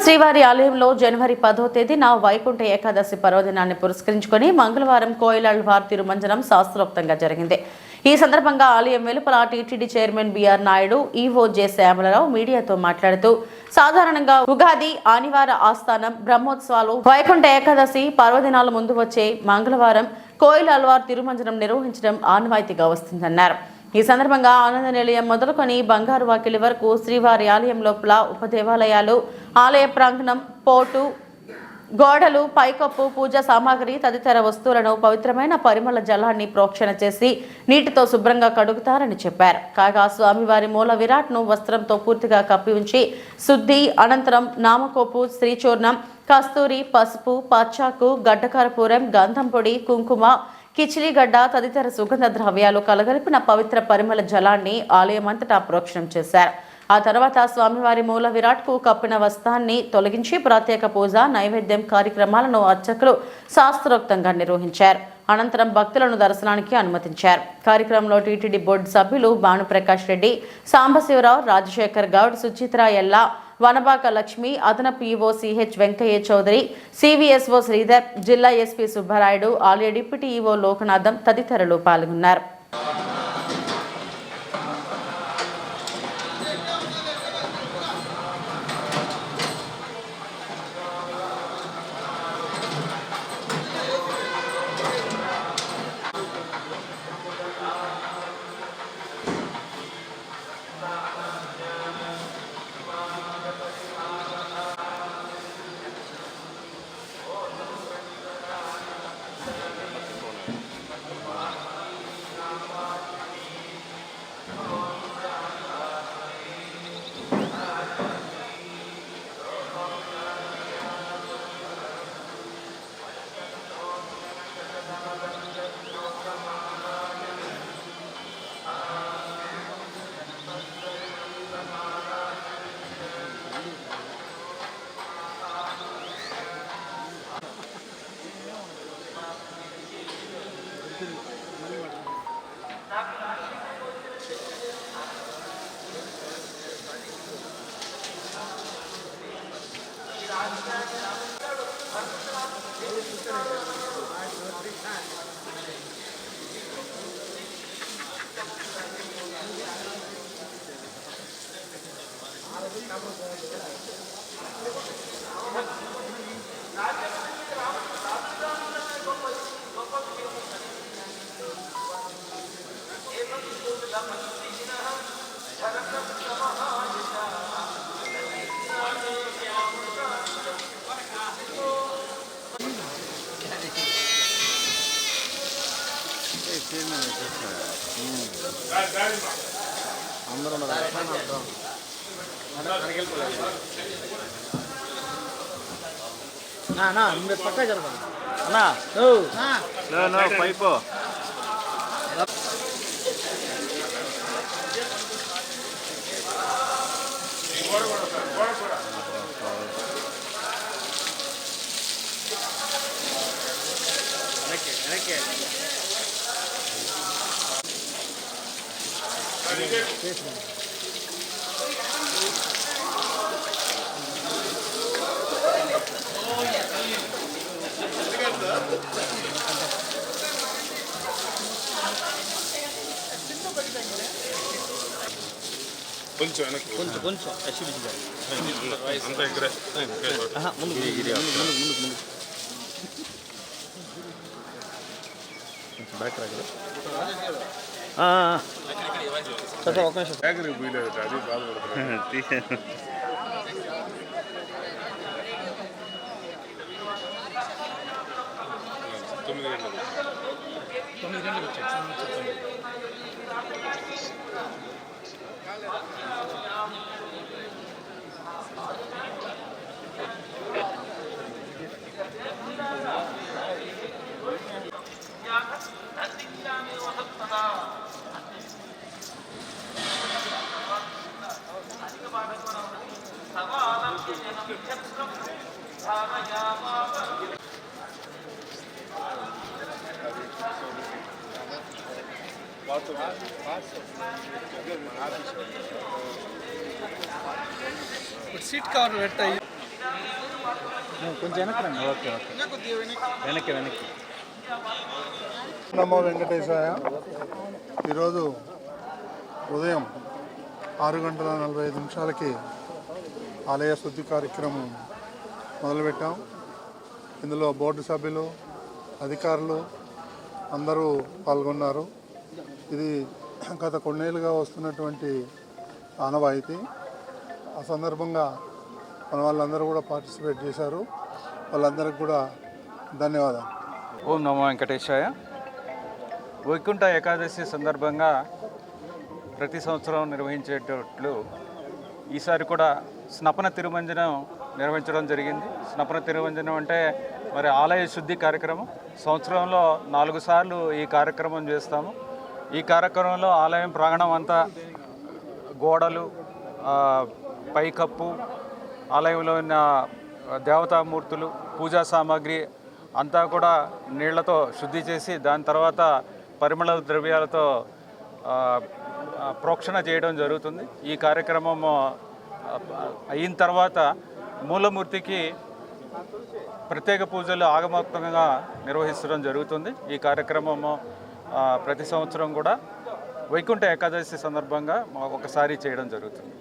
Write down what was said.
శ్రీవారి ఆలయంలో జనవరి 10వ తేదీన వైకుంఠ ఏకాదశి పర్వదినాన్ని పురస్కరించుకుని మంగళవారం కోయిలాళ్వార్ తిరుమంజనం శాస్త్రోక్తంగా జరిగింది. ఈ సందర్భంగా ఆలయం వెలుపల TTD chairman BR Naidu, EO J Syamala Rao మీడియాతో మాట్లాడుతూ సాధారణంగా ఉగాది, ఆదివార ఆస్థానం, బ్రహ్మోత్సవాలు, వైకుంఠ ఏకాదశి పర్వదినాల ముందు వచ్చే మంగళవారం కోయిలాళ్వార్ తిరుమంజనం నిర్వహించడం ఆనవాయితీగా వస్తుందన్నారు. ఈ సందర్భంగా ఆనంద నిలయం మొదలుకొని బంగారు వాకిలి వరకు శ్రీవారి ఆలయం లోపల ఉపదేవాలయాలు, ఆలయ ప్రాంగణం, పోటు, గోడలు, పైకప్పు, పూజా సామాగ్రి తదితర వస్తువులను పవిత్రమైన పరిమళ జలాన్ని ప్రోక్షణ చేసి నీటితో శుభ్రంగా కడుగుతారని చెప్పారు. కాగా స్వామివారి మూల విరాట్ను వస్త్రంతో పూర్తిగా కప్పి ఉంచి శుద్ధి అనంతరం నామకోపు, శ్రీచూర్ణం, కస్తూరి, పసుపు, పచ్చాకు, గడ్డకర్పూరం, గంధం పొడి, కుంకుమ, కిచిలిగడ్డ తదితర సుగంధ ద్రవ్యాలు కలగలిపిన పవిత్ర పరిమళ జలాన్ని ఆలయమంతటా ప్రోక్షణం చేశారు. ఆ తర్వాత స్వామివారి మూల విరాట్కు కప్పిన వస్త్రాన్ని తొలగించి ప్రత్యేక పూజ, నైవేద్యం కార్యక్రమాలను అర్చకులు శాస్త్రోక్తంగా నిర్వహించారు. అనంతరం భక్తులను దర్శనానికి అనుమతించారు. కార్యక్రమంలో టీటీడీ బోర్డు సభ్యులు భానుప్రకాష్ రెడ్డి, సాంబశివరావు, రాజశేఖర్ గౌడ్, సుచిత్ర ఎల్లా, వనబాక లక్ష్మి, అదనపు EO CH Venkaiah Chowdary, CVSO Sridhar, జిల్లా ఎస్పీ సుబ్బారాయుడు, ఆలయ డిప్యూటీ ఈవో లోకనాథం తదితరులు పాల్గొన్నారు. పక్క జరగదు పైపు కొంచెం వెనక్కి కొంచెం కొంచెం బ్యాక్ రాగలరా ఒక నిమిషం బ్యాగ్ వీలేదు అది బాధపడుతుంది. తొమ్మిది గంటలకు వచ్చాయి. सीट कवर కొంచెం వెనక్కి రండి. ఓకే వెనక్కి నమో వెంకటేశాయ. ఈరోజు ఉదయం 6:45 ఆలయ శుద్ధి కార్యక్రమం మొదలుపెట్టాం. ఇందులో బోర్డు సభ్యులు, అధికారులు అందరూ పాల్గొన్నారు. ఇది గత కొన్నేళ్ళుగా వస్తున్నటువంటి ఆనవాయితీ. ఆ సందర్భంగా మన వాళ్ళందరూ కూడా పార్టిసిపేట్ చేశారు. వాళ్ళందరికీ కూడా ధన్యవాదాలు. ఓం నమో వెంకటేశాయ. వైకుంఠ ఏకాదశి సందర్భంగా ప్రతి సంవత్సరం నిర్వహించేటట్లు ఈసారి కూడా స్నపన తిరుమంజనం నిర్వహించడం జరిగింది. స్నపన తిరుమంజనం అంటే మరి ఆలయ శుద్ధి కార్యక్రమం. సంవత్సరంలో 4 సార్లు ఈ కార్యక్రమం చేస్తాము. ఈ కార్యక్రమంలో ఆలయం ప్రాంగణం అంతా గోడలు, పైకప్పు, ఆలయంలో ఉన్న దేవతామూర్తులు, పూజా సామాగ్రి అంతా కూడా నీళ్లతో శుద్ధి చేసి దాని తర్వాత పరిమళ ద్రవ్యాలతో ప్రోక్షణ చేయడం జరుగుతుంది. ఈ కార్యక్రమం అయిన తర్వాత మూలమూర్తికి ప్రత్యేక పూజలు ఆగమోక్తంగా నిర్వహించడం జరుగుతుంది. ఈ కార్యక్రమము ప్రతి సంవత్సరం కూడా వైకుంఠ ఏకాదశి సందర్భంగా ఒకసారి చేయడం జరుగుతుంది.